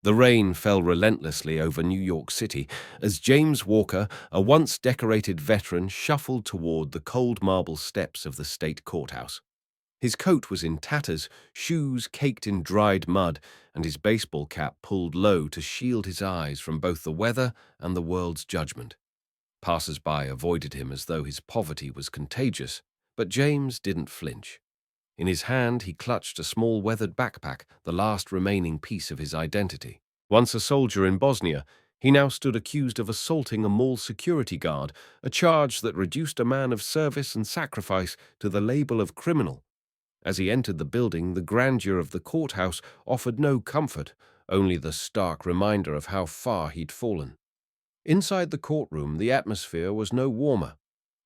The rain fell relentlessly over New York City as James Walker, a once decorated veteran, shuffled toward the cold marble steps of the state courthouse. His coat was in tatters, shoes caked in dried mud, and his baseball cap pulled low to shield his eyes from both the weather and the world's judgment. Passers-by avoided him as though his poverty was contagious, but James didn't flinch. In his hand, he clutched a small weathered backpack, the last remaining piece of his identity. Once a soldier in Bosnia, he now stood accused of assaulting a mall security guard, a charge that reduced a man of service and sacrifice to the label of criminal. As he entered the building, the grandeur of the courthouse offered no comfort, only the stark reminder of how far he'd fallen. Inside the courtroom, the atmosphere was no warmer.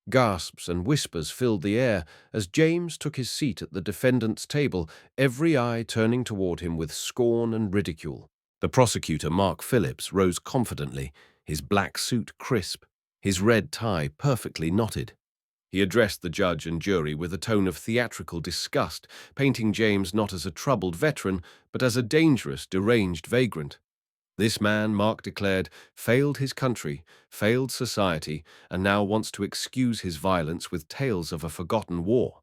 Gasps and whispers filled the air as James took his seat at the defendant's table, every eye turning toward him with scorn and ridicule. The prosecutor, Mark Phillips, rose confidently, his black suit crisp, his red tie perfectly knotted. He addressed the judge and jury with a tone of theatrical disgust, painting James not as a troubled veteran, but as a dangerous, deranged vagrant. This man, Mark declared, failed his country, failed society, and now wants to excuse his violence with tales of a forgotten war.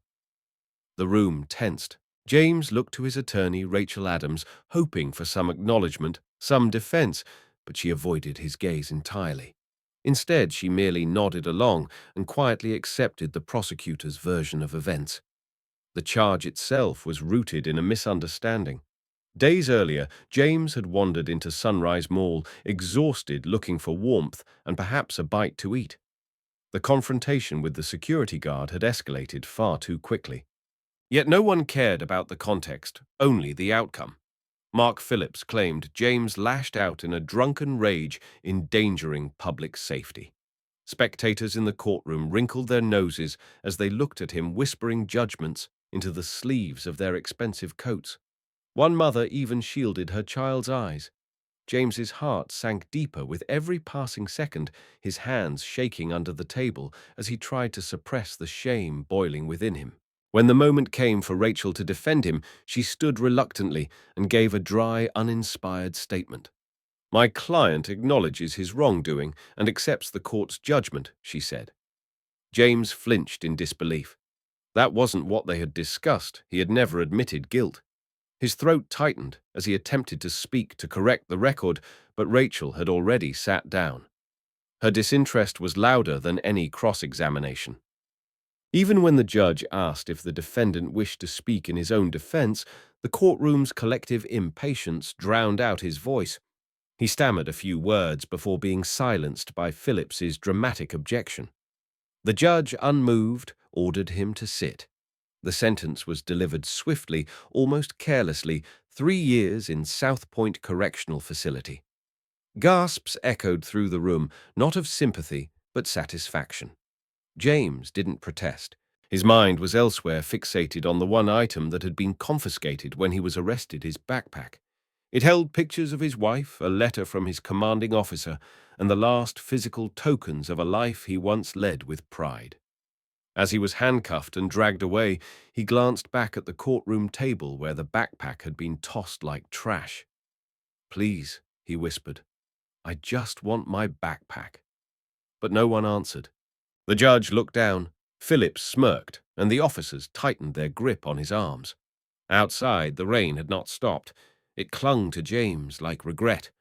The room tensed. James looked to his attorney, Rachel Adams, hoping for some acknowledgement, some defense, but she avoided his gaze entirely. Instead, she merely nodded along and quietly accepted the prosecutor's version of events. The charge itself was rooted in a misunderstanding. Days earlier, James had wandered into Sunrise Mall, exhausted, looking for warmth and perhaps a bite to eat. The confrontation with the security guard had escalated far too quickly. Yet no one cared about the context, only the outcome. Mark Phillips claimed James lashed out in a drunken rage, endangering public safety. Spectators in the courtroom wrinkled their noses as they looked at him, whispering judgments into the sleeves of their expensive coats. One mother even shielded her child's eyes. James's heart sank deeper with every passing second, his hands shaking under the table as he tried to suppress the shame boiling within him. When the moment came for Rachel to defend him, she stood reluctantly and gave a dry, uninspired statement. "My client acknowledges his wrongdoing and accepts the court's judgment," she said. James flinched in disbelief. That wasn't what they had discussed. He had never admitted guilt. His throat tightened as he attempted to speak to correct the record, but Rachel had already sat down. Her disinterest was louder than any cross-examination. Even when the judge asked if the defendant wished to speak in his own defense, the courtroom's collective impatience drowned out his voice. He stammered a few words before being silenced by Phillips's dramatic objection. The judge, unmoved, ordered him to sit. The sentence was delivered swiftly, almost carelessly: 3 years in South Point Correctional Facility. Gasps echoed through the room, not of sympathy, but satisfaction. James didn't protest. His mind was elsewhere, fixated on the one item that had been confiscated when he was arrested, his backpack. It held pictures of his wife, a letter from his commanding officer, and the last physical tokens of a life he once led with pride. As he was handcuffed and dragged away, he glanced back at the courtroom table where the backpack had been tossed like trash. "Please," he whispered, "I just want my backpack." But no one answered. The judge looked down. Phillips smirked, and the officers tightened their grip on his arms. Outside, the rain had not stopped. It clung to James like regret.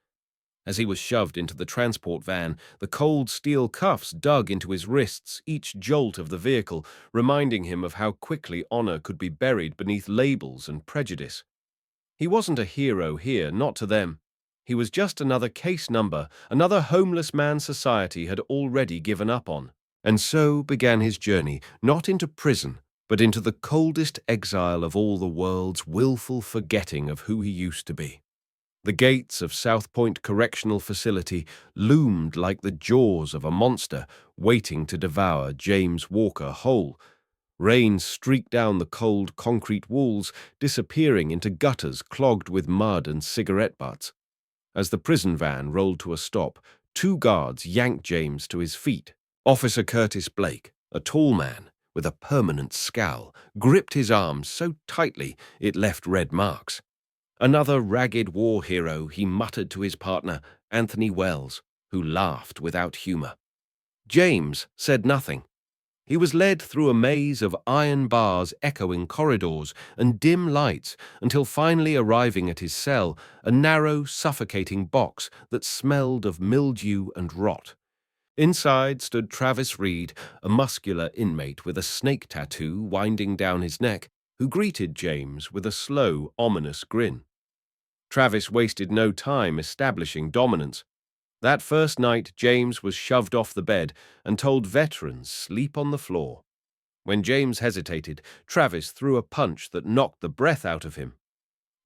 As he was shoved into the transport van, the cold steel cuffs dug into his wrists, each jolt of the vehicle reminding him of how quickly honor could be buried beneath labels and prejudice. He wasn't a hero here, not to them. He was just another case number, another homeless man society had already given up on. And so began his journey, not into prison, but into the coldest exile of all the world's willful forgetting of who he used to be. The gates of South Point Correctional Facility loomed like the jaws of a monster waiting to devour James Walker whole. Rain streaked down the cold concrete walls, disappearing into gutters clogged with mud and cigarette butts. As the prison van rolled to a stop, 2 guards yanked James to his feet. Officer Curtis Blake, a tall man with a permanent scowl, gripped his arm so tightly it left red marks. Another ragged war hero, he muttered to his partner, Anthony Wells, who laughed without humor. James said nothing. He was led through a maze of iron bars, echoing corridors, and dim lights until finally arriving at his cell, a narrow, suffocating box that smelled of mildew and rot. Inside stood Travis Reed, a muscular inmate with a snake tattoo winding down his neck, who greeted James with a slow, ominous grin. Travis wasted no time establishing dominance. That first night, James was shoved off the bed and told veterans sleep on the floor. When James hesitated, Travis threw a punch that knocked the breath out of him.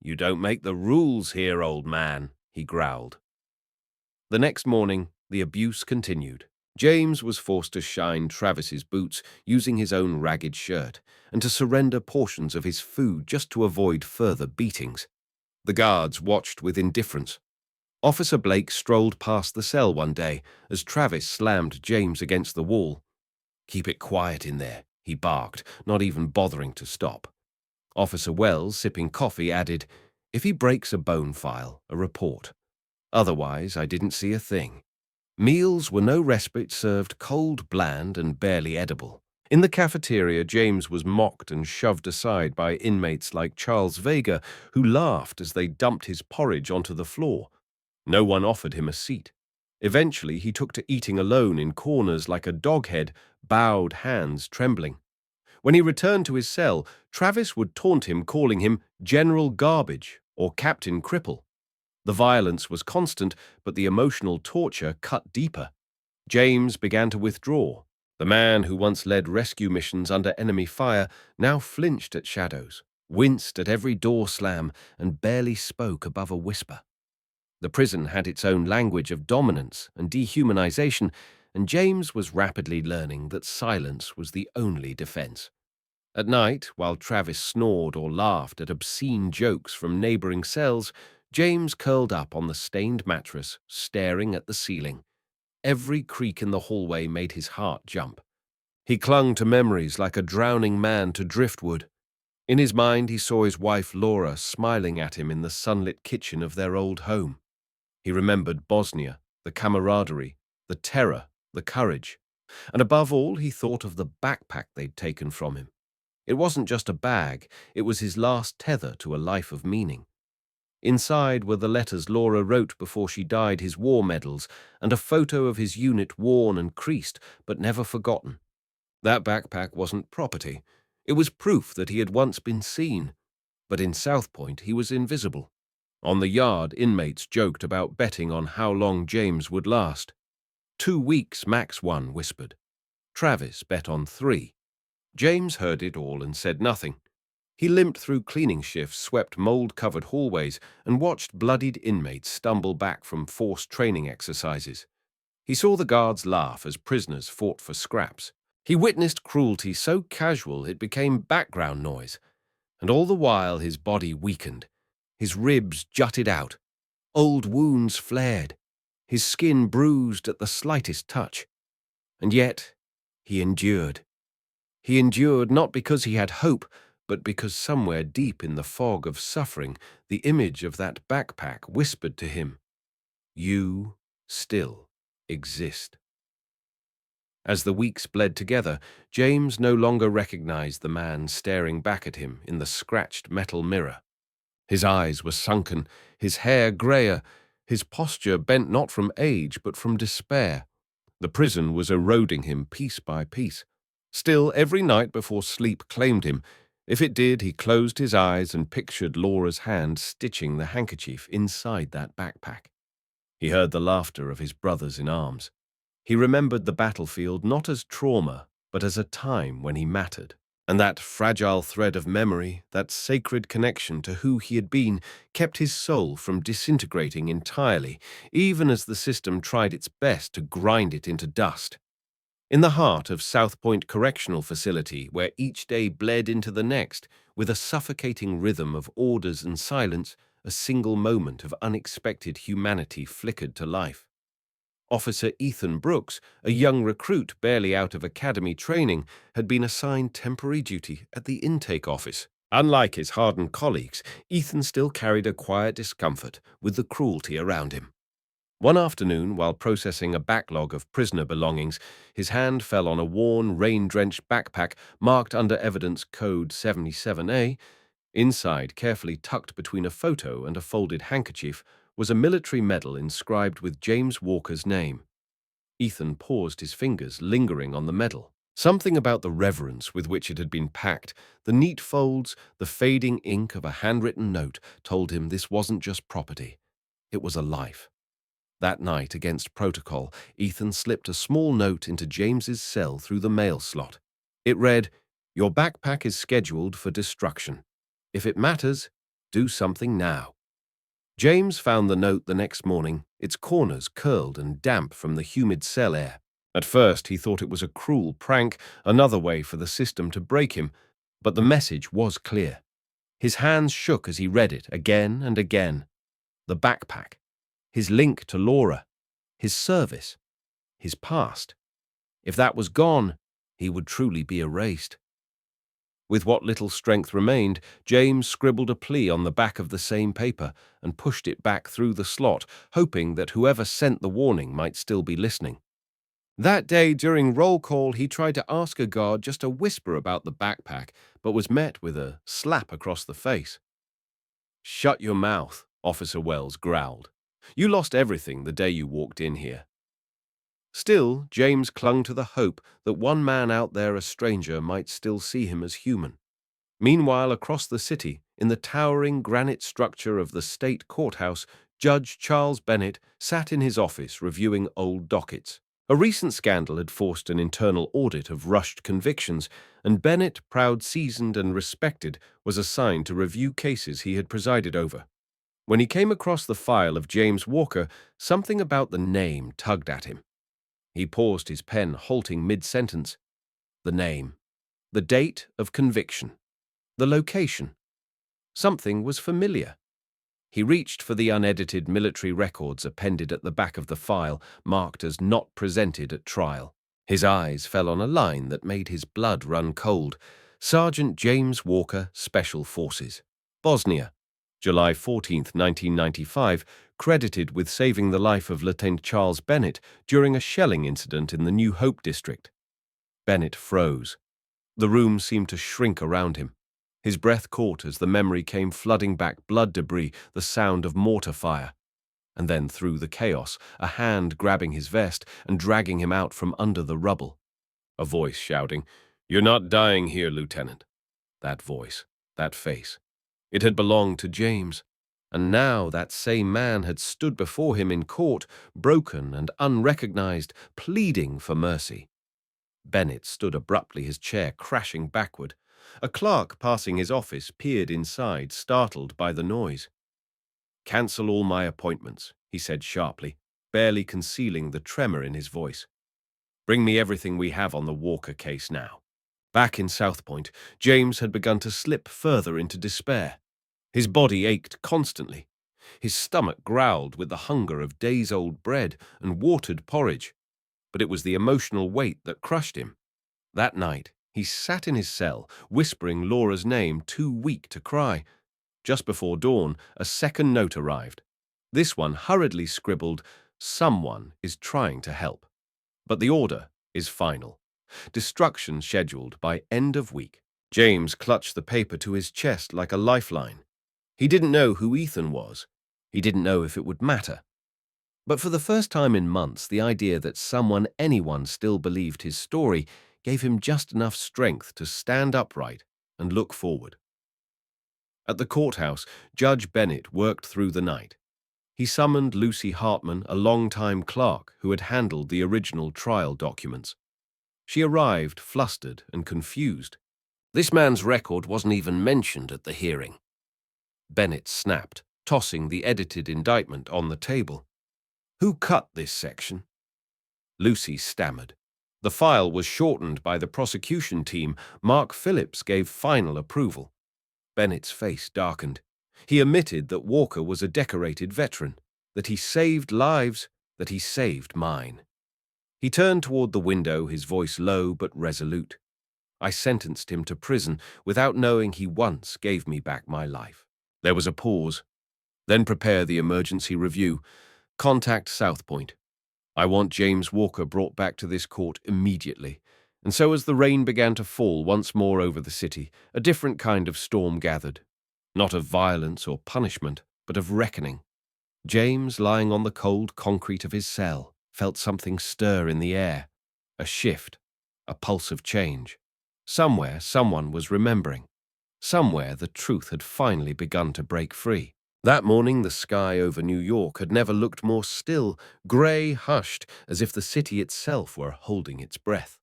"You don't make the rules here, old man," he growled. The next morning, the abuse continued. James was forced to shine Travis's boots using his own ragged shirt and to surrender portions of his food just to avoid further beatings. The guards watched with indifference. Officer Blake strolled past the cell one day as Travis slammed James against the wall. "Keep it quiet in there," he barked, not even bothering to stop. Officer Wells, sipping coffee, added, "If he breaks a bone file, a report. Otherwise, I didn't see a thing." Meals were no respite, served cold, bland, and barely edible. In the cafeteria, James was mocked and shoved aside by inmates like Charles Vega, who laughed as they dumped his porridge onto the floor. No one offered him a seat. Eventually, he took to eating alone in corners like a doghead, bowed hands trembling. When he returned to his cell, Travis would taunt him, calling him General Garbage or Captain Cripple. The violence was constant, but the emotional torture cut deeper. James began to withdraw. The man who once led rescue missions under enemy fire now flinched at shadows, winced at every door slam, and barely spoke above a whisper. The prison had its own language of dominance and dehumanization, and James was rapidly learning that silence was the only defense. At night, while Travis snored or laughed at obscene jokes from neighboring cells, James curled up on the stained mattress, staring at the ceiling. Every creak in the hallway made his heart jump. He clung to memories like a drowning man to driftwood. In his mind, he saw his wife Laura smiling at him in the sunlit kitchen of their old home. He remembered Bosnia, the camaraderie, the terror, the courage. And above all, he thought of the backpack they'd taken from him. It wasn't just a bag, it was his last tether to a life of meaning. Inside were the letters Laura wrote before she died, his war medals, and a photo of his unit worn and creased, but never forgotten. That backpack wasn't property. It was proof that he had once been seen. But in South Point, he was invisible. On the yard, inmates joked about betting on how long James would last. 2 weeks, max, one whispered. Travis bet on 3. James heard it all and said nothing. He limped through cleaning shifts, swept mold-covered hallways, and watched bloodied inmates stumble back from forced training exercises. He saw the guards laugh as prisoners fought for scraps. He witnessed cruelty so casual it became background noise. And all the while his body weakened. His ribs jutted out. Old wounds flared. His skin bruised at the slightest touch. And yet, he endured. He endured not because he had hope, but because somewhere deep in the fog of suffering, the image of that backpack whispered to him, "You still exist." As the weeks bled together, James no longer recognized the man staring back at him in the scratched metal mirror. His eyes were sunken, his hair grayer, his posture bent not from age but from despair. The prison was eroding him piece by piece. Still, every night before sleep claimed him. If it did, he closed his eyes and pictured Laura's hand stitching the handkerchief inside that backpack. He heard the laughter of his brothers in arms. He remembered the battlefield not as trauma, but as a time when he mattered. And that fragile thread of memory, that sacred connection to who he had been, kept his soul from disintegrating entirely, even as the system tried its best to grind it into dust. In the heart of South Point Correctional Facility, where each day bled into the next, with a suffocating rhythm of orders and silence, a single moment of unexpected humanity flickered to life. Officer Ethan Brooks, a young recruit barely out of academy training, had been assigned temporary duty at the intake office. Unlike his hardened colleagues, Ethan still carried a quiet discomfort with the cruelty around him. One afternoon, while processing a backlog of prisoner belongings, his hand fell on a worn, rain-drenched backpack marked under Evidence Code 77A. Inside, carefully tucked between a photo and a folded handkerchief, was a military medal inscribed with James Walker's name. Ethan paused, his fingers lingering on the medal. Something about the reverence with which it had been packed, the neat folds, the fading ink of a handwritten note, told him this wasn't just property. It was a life. That night, against protocol, Ethan slipped a small note into James's cell through the mail slot. It read, "Your backpack is scheduled for destruction. If it matters, do something now." James found the note the next morning, its corners curled and damp from the humid cell air. At first, he thought it was a cruel prank, another way for the system to break him, but the message was clear. His hands shook as he read it again and again. The backpack, his link to Laura, his service, his past. If that was gone, he would truly be erased. With what little strength remained, James scribbled a plea on the back of the same paper and pushed it back through the slot, hoping that whoever sent the warning might still be listening. That day, during roll call, he tried to ask a guard just a whisper about the backpack, but was met with a slap across the face. "Shut your mouth," Officer Wells growled. "You lost everything the day you walked in here." Still, James clung to the hope that one man out there, a stranger, might still see him as human. Meanwhile, across the city, in the towering granite structure of the state courthouse, Judge Charles Bennett sat in his office reviewing old dockets. A recent scandal had forced an internal audit of rushed convictions, and Bennett, proud, seasoned, and respected, was assigned to review cases he had presided over. When he came across the file of James Walker, something about the name tugged at him. He paused, his pen halting mid-sentence. The name, the date of conviction, the location. Something was familiar. He reached for the unedited military records appended at the back of the file, marked as not presented at trial. His eyes fell on a line that made his blood run cold. Sergeant James Walker, Special Forces. Bosnia, July 14, 1995, credited with saving the life of Lieutenant Charles Bennett during a shelling incident in the New Hope district. Bennett froze. The room seemed to shrink around him. His breath caught as the memory came flooding back, blood debris, the sound of mortar fire. And then, through the chaos, a hand grabbing his vest and dragging him out from under the rubble. A voice shouting, "You're not dying here, Lieutenant." That voice, that face. It had belonged to James. And now that same man had stood before him in court, broken and unrecognized, pleading for mercy. Bennett stood abruptly, his chair crashing backward. A clerk passing his office peered inside, startled by the noise. "Cancel all my appointments," he said sharply, barely concealing the tremor in his voice. "Bring me everything we have on the Walker case now." Back in South Point, James had begun to slip further into despair. His body ached constantly. His stomach growled with the hunger of days-old bread and watered porridge. But it was the emotional weight that crushed him. That night, he sat in his cell, whispering Laura's name, too weak to cry. Just before dawn, a second note arrived. This one hurriedly scribbled, "Someone is trying to help. But the order is final. Destruction scheduled by end of week." James clutched the paper to his chest like a lifeline. He didn't know who Ethan was. He didn't know if it would matter. But for the first time in months, the idea that anyone still believed his story gave him just enough strength to stand upright and look forward. At the courthouse, Judge Bennett worked through the night. He summoned Lucy Hartman, a longtime clerk who had handled the original trial documents. She arrived flustered and confused. "This man's record wasn't even mentioned at the hearing." Bennett snapped, tossing the edited indictment on the table. "Who cut this section?" Lucy stammered. The file was shortened by the prosecution team. Mark Phillips gave final approval. Bennett's face darkened. He admitted that Walker was a decorated veteran, that he saved lives, that he saved mine. He turned toward the window, his voice low but resolute. I sentenced him to prison without knowing he once gave me back my life." There was a pause. "Then prepare the emergency review. Contact South Point. I want James Walker brought back to this court immediately." And so as the rain began to fall once more over the city, a different kind of storm gathered. Not of violence or punishment, but of reckoning. James, lying on the cold concrete of his cell, felt something stir in the air. A shift, a pulse of change. Somewhere, someone was remembering. Somewhere, the truth had finally begun to break free. That morning, the sky over New York had never looked more still, grey, hushed, as if the city itself were holding its breath.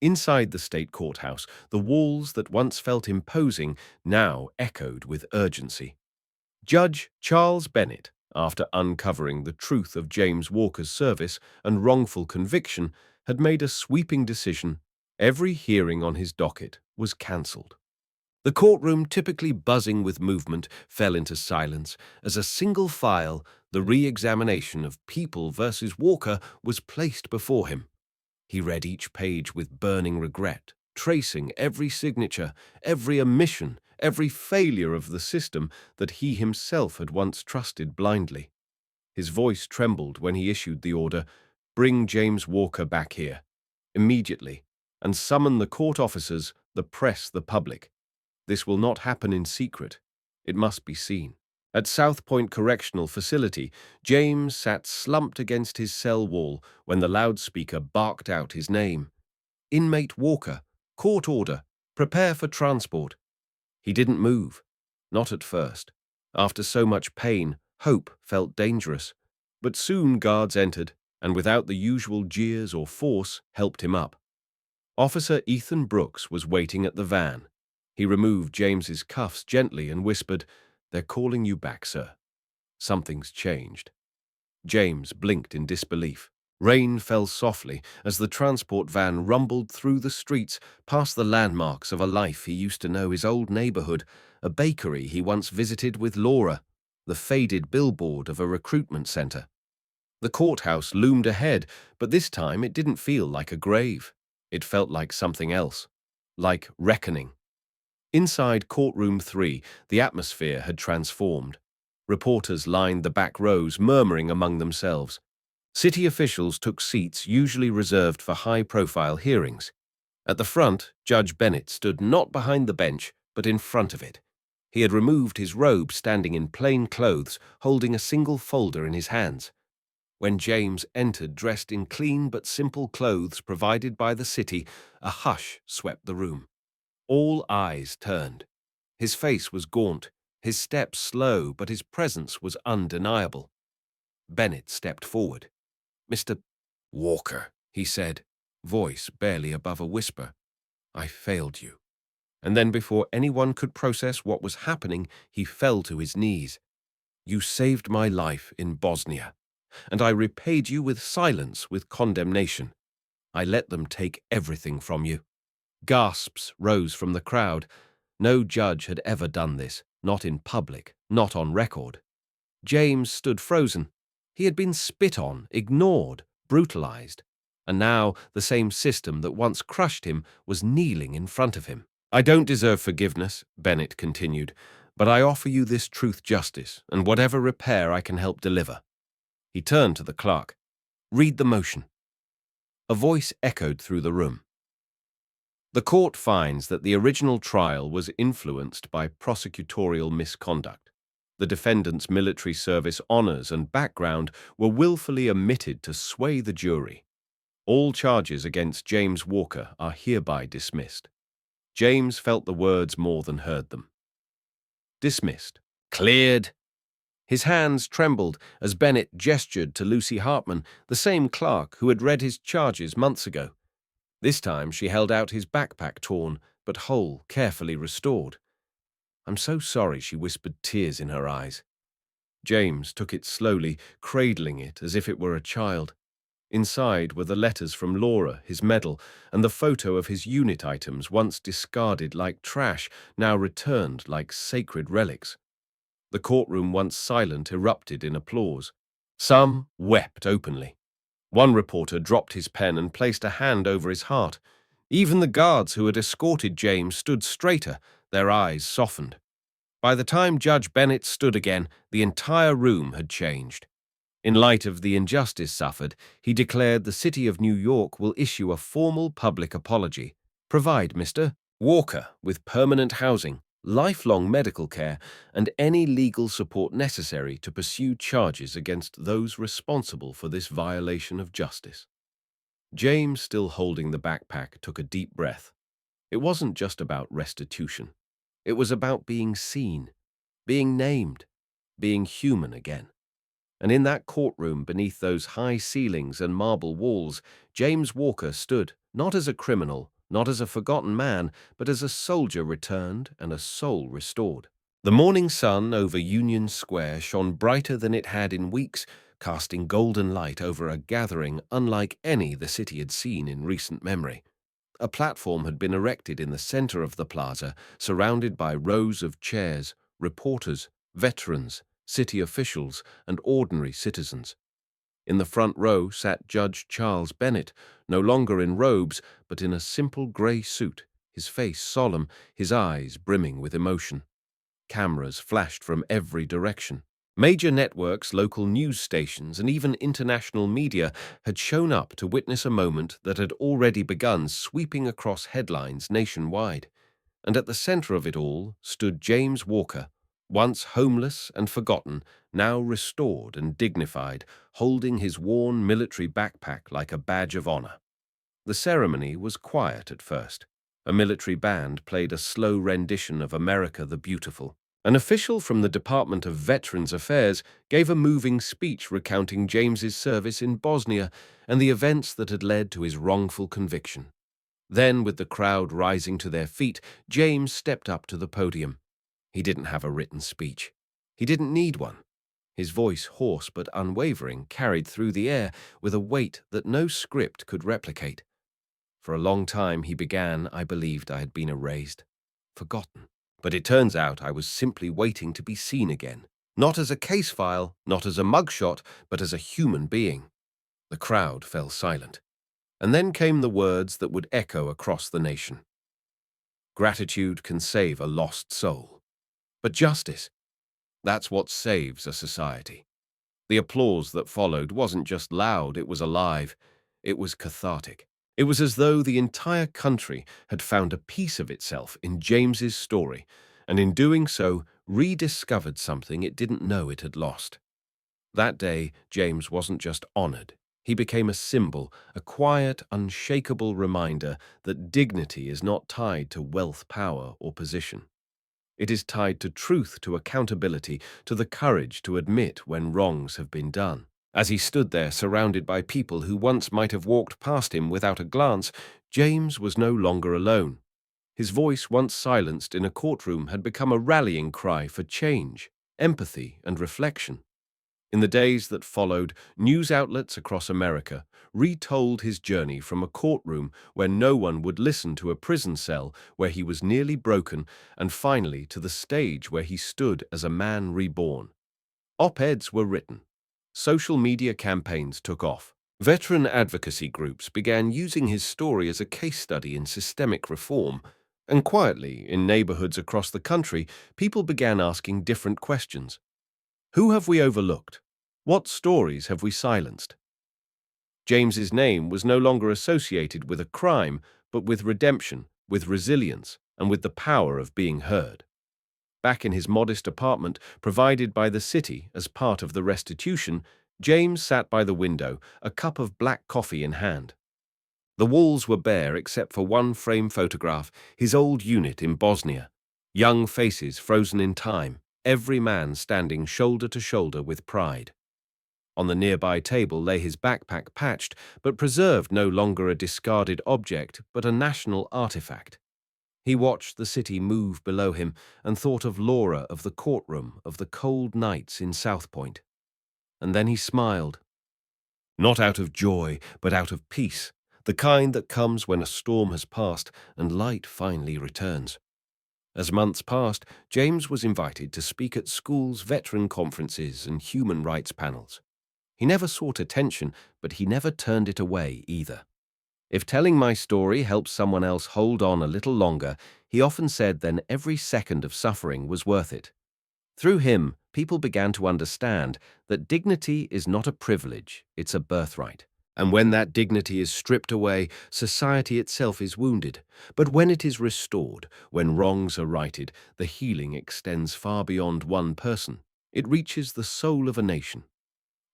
Inside the state courthouse, the walls that once felt imposing now echoed with urgency. Judge Charles Bennett, after uncovering the truth of James Walker's service and wrongful conviction, had made a sweeping decision. Every hearing on his docket was cancelled. The courtroom, typically buzzing with movement, fell into silence as a single file, the re-examination of People versus Walker, was placed before him. He read each page with burning regret, tracing every signature, every omission, every failure of the system that he himself had once trusted blindly. His voice trembled when he issued the order, "Bring James Walker back here, immediately, and summon the court officers, the press, the public. This will not happen in secret. It must be seen." At South Point Correctional Facility, James sat slumped against his cell wall when the loudspeaker barked out his name. "Inmate Walker, court order, prepare for transport." He didn't move. Not at first. After so much pain, hope felt dangerous. But soon guards entered, and without the usual jeers or force, helped him up. Officer Ethan Brooks was waiting at the van. He removed James's cuffs gently and whispered, "They're calling you back, sir. Something's changed." James blinked in disbelief. Rain fell softly as the transport van rumbled through the streets, past the landmarks of a life he used to know, his old neighborhood, a bakery he once visited with Laura, the faded billboard of a recruitment center. The courthouse loomed ahead, but this time it didn't feel like a grave. It felt like something else, like reckoning. Inside Courtroom 3, the atmosphere had transformed. Reporters lined the back rows, murmuring among themselves. City officials took seats usually reserved for high-profile hearings. At the front, Judge Bennett stood not behind the bench, but in front of it. He had removed his robe, standing in plain clothes, holding a single folder in his hands. When James entered dressed in clean but simple clothes provided by the city, a hush swept the room. All eyes turned. His face was gaunt, his step slow, but his presence was undeniable. Bennett stepped forward. "Mr. Walker," he said, voice barely above a whisper, "I failed you." And then before anyone could process what was happening, he fell to his knees. "You saved my life in Bosnia, and I repaid you with silence, with condemnation. I let them take everything from you." Gasps rose from the crowd. No judge had ever done this, not in public, not on record. James stood frozen. He had been spit on, ignored, brutalized. And now the same system that once crushed him was kneeling in front of him. "I don't deserve forgiveness," Bennett continued, "but I offer you this truth justice and whatever repair I can help deliver." He turned to the clerk. "Read the motion." A voice echoed through the room. "The court finds that the original trial was influenced by prosecutorial misconduct. The defendant's military service honors and background were willfully omitted to sway the jury. All charges against James Walker are hereby dismissed." James felt the words more than heard them. Dismissed. Cleared. His hands trembled as Bennett gestured to Lucy Hartman, the same clerk who had read his charges months ago. This time she held out his backpack, torn but whole, carefully restored. "I'm so sorry," she whispered, tears in her eyes. James took it slowly, cradling it as if it were a child. Inside were the letters from Laura, his medal, and the photo of his unit items, once discarded like trash, now returned like sacred relics. The courtroom, once silent, erupted in applause. Some wept openly. One reporter dropped his pen and placed a hand over his heart. Even the guards who had escorted James stood straighter, their eyes softened. By the time Judge Bennett stood again, the entire room had changed. In light of the injustice suffered, he declared the City of New York will issue a formal public apology, provide Mr. Walker with permanent housing, lifelong medical care, and any legal support necessary to pursue charges against those responsible for this violation of justice. James, still holding the backpack, took a deep breath. It wasn't just about restitution. It was about being seen, being named, being human again. And in that courtroom, beneath those high ceilings and marble walls, James Walker stood, not as a criminal, not as a forgotten man, but as a soldier returned and a soul restored. The morning sun over Union Square shone brighter than it had in weeks, casting golden light over a gathering unlike any the city had seen in recent memory. A platform had been erected in the center of the plaza, surrounded by rows of chairs, reporters, veterans, city officials, and ordinary citizens. In the front row sat Judge Charles Bennett, no longer in robes, but in a simple gray suit, his face solemn, his eyes brimming with emotion. Cameras flashed from every direction. Major networks, local news stations, and even international media had shown up to witness a moment that had already begun sweeping across headlines nationwide. And at the center of it all stood James Walker, once homeless and forgotten, now restored and dignified, holding his worn military backpack like a badge of honor. The ceremony was quiet at first. A military band played a slow rendition of America the Beautiful. An official from the Department of Veterans Affairs gave a moving speech recounting James's service in Bosnia and the events that had led to his wrongful conviction. Then, with the crowd rising to their feet, James stepped up to the podium. He didn't have a written speech. He didn't need one. His voice, hoarse but unwavering, carried through the air with a weight that no script could replicate. For a long time, he began, I believed I had been erased, forgotten. But it turns out I was simply waiting to be seen again. Not as a case file, not as a mugshot, but as a human being. The crowd fell silent. And then came the words that would echo across the nation. Gratitude can save a lost soul. But justice, that's what saves a society. The applause that followed wasn't just loud, it was alive. It was cathartic. It was as though the entire country had found a piece of itself in James's story, and in doing so, rediscovered something it didn't know it had lost. That day, James wasn't just honored. He became a symbol, a quiet, unshakable reminder that dignity is not tied to wealth, power, or position. It is tied to truth, to accountability, to the courage to admit when wrongs have been done. As he stood there, surrounded by people who once might have walked past him without a glance, James was no longer alone. His voice, once silenced in a courtroom, had become a rallying cry for change, empathy, and reflection. In the days that followed, news outlets across America retold his journey from a courtroom where no one would listen to a prison cell where he was nearly broken, and finally to the stage where he stood as a man reborn. Op-eds were written. Social media campaigns took off. Veteran advocacy groups began using his story as a case study in systemic reform, and quietly, in neighborhoods across the country, people began asking different questions. Who have we overlooked? What stories have we silenced? James's name was no longer associated with a crime, but with redemption, with resilience, and with the power of being heard. Back in his modest apartment, provided by the city as part of the restitution, James sat by the window, a cup of black coffee in hand. The walls were bare except for one frame photograph, his old unit in Bosnia. Young faces frozen in time, every man standing shoulder to shoulder with pride. On the nearby table lay his backpack, patched, but preserved, no longer a discarded object, but a national artifact. He watched the city move below him and thought of Laura, of the courtroom, of the cold nights in South Point. And then he smiled. Not out of joy, but out of peace, the kind that comes when a storm has passed and light finally returns. As months passed, James was invited to speak at schools, veteran conferences, and human rights panels. He never sought attention, but he never turned it away either. If telling my story helps someone else hold on a little longer, he often said then every second of suffering was worth it. Through him, people began to understand that dignity is not a privilege, it's a birthright. And when that dignity is stripped away, society itself is wounded. But when it is restored, when wrongs are righted, the healing extends far beyond one person. It reaches the soul of a nation.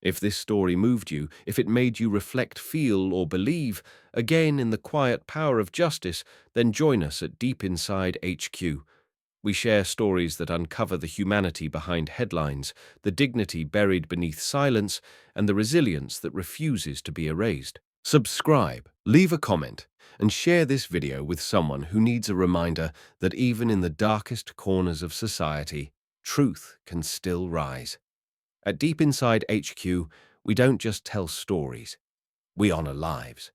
If this story moved you, if it made you reflect, feel, or believe, again in the quiet power of justice, then join us at Deep Inside HQ. We share stories that uncover the humanity behind headlines, the dignity buried beneath silence, and the resilience that refuses to be erased. Subscribe, leave a comment, and share this video with someone who needs a reminder that even in the darkest corners of society, truth can still rise. At Deep Inside HQ, we don't just tell stories, we honor lives.